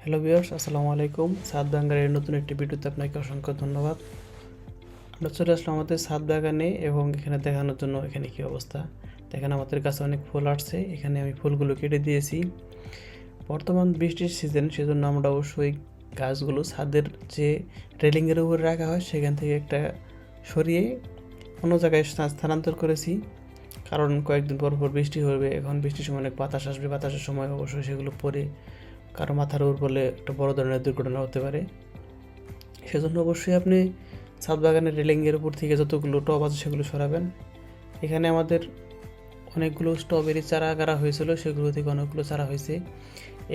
Hello viewers, আসসালামু আলাইকুম। ছাদ বাগানের নতুন একটি ভিডিওতে আপনাকে অসংখ্য ধন্যবাদ। আমরা চলে আসলাম আমাদের ছাদ বাগানে এবং এখানে দেখানোর জন্য এখানে কী অবস্থা। দেখেন আমাদের কাছে অনেক ফুল আসছে, এখানে আমি ফুলগুলো কেটে দিয়েছি। বর্তমান বৃষ্টির সিজন, সেজন্য আমরা অবশ্যই গাছগুলো ছাদের যে রেলিংয়ের উপরে রাখা হয় সেখান থেকে একটা সরিয়ে অন্য জায়গায় স্থানান্তর করেছি, কারণ কয়েকদিন পর পর বৃষ্টি হবে। এখন বৃষ্টির সময় অনেক বাতাস আসবে, বাতাসের সময় অবশ্যই সেগুলো পরে কারো মাথার উপর পড়লে একটা বড় ধরনের দুর্ঘটনা হতে পারে। সেজন্য অবশ্যই আপনি ছাদ বাগানের রেলিংয়ের উপর থেকে যতগুলো টব আছে সেগুলো সরাবেন। এখানে আমাদের অনেকগুলো স্ট্রবেরি চারা গাড়া হয়েছিল, সেগুলো থেকে অনেকগুলো চারা হয়েছে।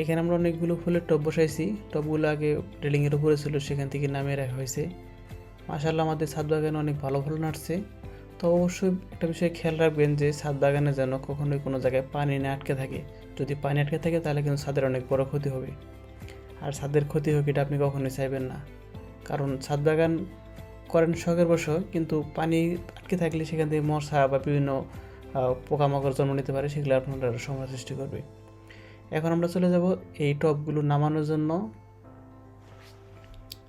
এখানে আমরা অনেকগুলো ফুলের টব বসাইছি, টবগুলো আগে রেলিংয়ের উপরে ছিল, সেখান থেকে নামিয়ে রাখা হয়েছে। মাশাআল্লাহ আমাদের ছাদ বাগানে অনেক ভালো ফলন আসছে। তো অবশ্যই একটা বিষয় খেয়াল রাখবেন যে ছাদ বাগানে যেন কখনোই কোনো জায়গায় পানি না আটকে থাকে। যদি পানি আটকে থাকে তাহলে কিন্তু ছাদের অনেক বড় ক্ষতি হবে, আর ছাদের ক্ষতি হোক এটা আপনি কখনোই চাইবেন না। কারণ ছাদ বাগান করেন শখের বশে, কিন্তু পানি আটকে থাকলে সেখান থেকে মশা বা বিভিন্ন পোকামাকড় জন্ম নিতে পারে, সেগুলো আপনার সমস্যা সৃষ্টি করবে। এখন আমরা চলে যাব এই টবগুলো নামানোর জন্য।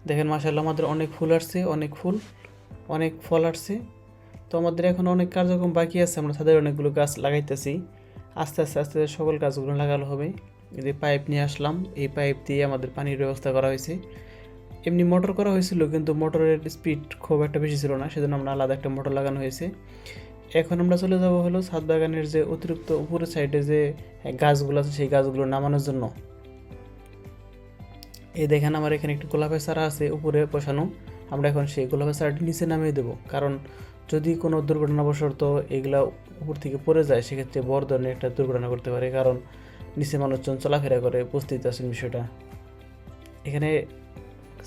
দেখেন মাশাআল্লাহ আমাদের অনেক ফুল আসছে, অনেক ফল আসছে। তো আমাদের এখন অনেক কার্যক্রম বাকি আছে, আমরা ছাদের অনেকগুলো গাছ লাগাইতেছি। আস্তে আস্তে আস্তে সবল গাছগুলো লাগানো হবে। এই যে পাইপ নিয়ে আসলাম, এই পাইপ দিয়ে আমাদের পানির ব্যবস্থা করা হয়েছে। এমনি মোটর করা হয়েছিল, কিন্তু মোটরের স্পিড খুব একটা বেশি ছিল না, সেজন্য আমরা আলাদা একটা মোটর লাগানো হয়েছে। এখন আমরা চলে যাব হলো ছাদ বাগানের যে অতিরিক্ত উপরের সাইডে যে গাছগুলো আছে সেই গাছগুলো নামানোর জন্য। এই দেখেন আমার এখানে একটি গোলাপের চারা আছে উপরে বসানো। আমরা এখন সেই গোলাপের চারাটি নিচে নামিয়ে দেবো, কারণ যদি কোনো দুর্ঘটনাবশত এগুলা উপর থেকে পড়ে যায় সেক্ষেত্রে বড় ধরনের একটা দুর্ঘটনা করতে পারে, কারণ নিচে মানুষজন চলাফেরা করে, বুঝতেই পারছেন বিষয়টা। এখানে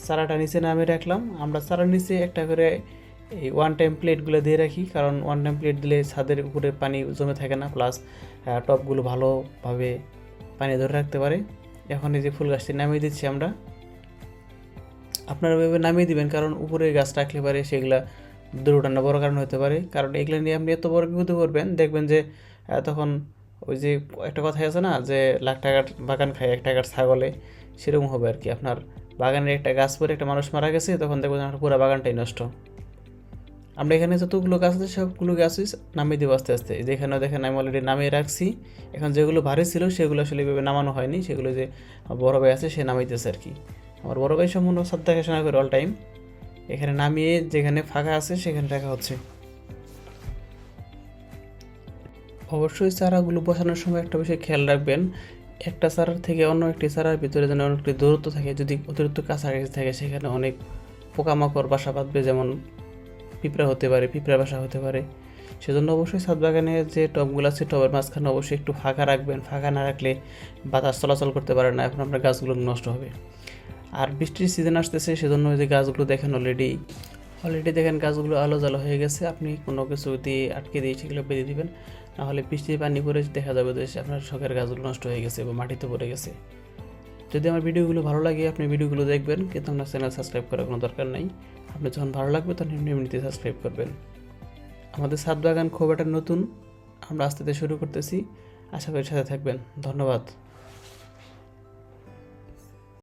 চারাটা নিচে নামিয়ে রাখলাম। আমরা চারার নিচে একটা করে এই ওয়ান টাইম প্লেটগুলো দিয়ে রাখি, কারণ ওয়ান টাইম প্লেট দিলে ছাদের উপরে পানি জমে থাকে না, প্লাস টবগুলো ভালোভাবে পানি ধরে রাখতে পারে। এখন এই যে ফুল গাছটি নামিয়ে দিচ্ছি আমরা। আপনারা এভাবে নামিয়ে দিবেন, কারণ উপরে গাছ রাখলে পারে সেগুলা দুর্ঘটনা বড় কারণ হতে পারে। কারণ এগুলো নিয়ে আপনি এত বড় বিপদে পড়বেন, দেখবেন যে তখন ওই যে একটা কথাই আছে না যে লাখ টাকার বাগান খায় 1 টাকার ছাগলে, সেরকম হবে আর কি। আপনার বাগানের একটা গাছ পরে একটা মানুষ মারা গেছে, তখন দেখবেন আপনার পুরো বাগানটাই নষ্ট। আমরা এখানে যতগুলো গাছ আছে সবগুলো গাছই নামিয়ে দেবো আস্তে আস্তে। যেখানে দেখেন আমি অলরেডি নামিয়ে রাখছি। এখন যেগুলো ভারী ছিল সেগুলো আসলে এভাবে নামানো হয়নি, সেগুলো যে বড় ভাই আছে সে নামাইতেছে আর কি। আমার বড় ভাই সম্পূর্ণ সব দেখাশোনা করে অল টাইম। এখানে নামিয়ে যেখানে ফাঁকা আছে সেখানে রাখা হচ্ছে। অবশ্যই চারাগুলো বসানোর সময় একটা বিষয় খেয়াল রাখবেন, একটা চারার থেকে অন্য একটি চারার ভিতরে যেন অনেকটি দূরত্ব থাকে। যদি অতিরিক্ত কাছাকাছি থাকে সেখানে অনেক পোকামাকড় বাসা বাঁধবে, যেমন পিঁপড়া হতে পারে, পিঁপড়া বাসা হতে পারে। সেজন্য অবশ্যই ছাদ বাগানে যে টবগুলো আছে টবের মাঝখানে অবশ্যই একটু ফাঁকা রাখবেন। ফাঁকা না রাখলে বাতাস চলাচল করতে পারে না, এখন আপনার গাছগুলো নষ্ট হবে। আর বৃষ্টির সিজন আসতেছে, সেজন্য ওই যে গাছগুলো দেখেন অলরেডি দেখেন গাছগুলো আলো জালো হয়ে গেছে। আপনি কোনো কিছু দিয়ে আটকে দিয়ে সেগুলো বেঁধে দিবেন, নাহলে বৃষ্টির পানি পরে দেখা যাবে যে আপনার শখের গাছগুলো নষ্ট হয়ে গেছে বা মাটিতে পড়ে গেছে। যদি আমার ভিডিওগুলো ভালো লাগে আপনি ভিডিওগুলো দেখবেন, কিন্তু আপনার চ্যানেল সাবস্ক্রাইব করার কোনো দরকার নাই। আপনি যখন ভালো লাগবে তখন এমনিতে সাবস্ক্রাইব করবেন। আমাদের ছাদ বাগান খুব একটা নতুন, আমরা আস্তে আস্তে শুরু করতেছি। আশা করি সাথে থাকবেন। ধন্যবাদ।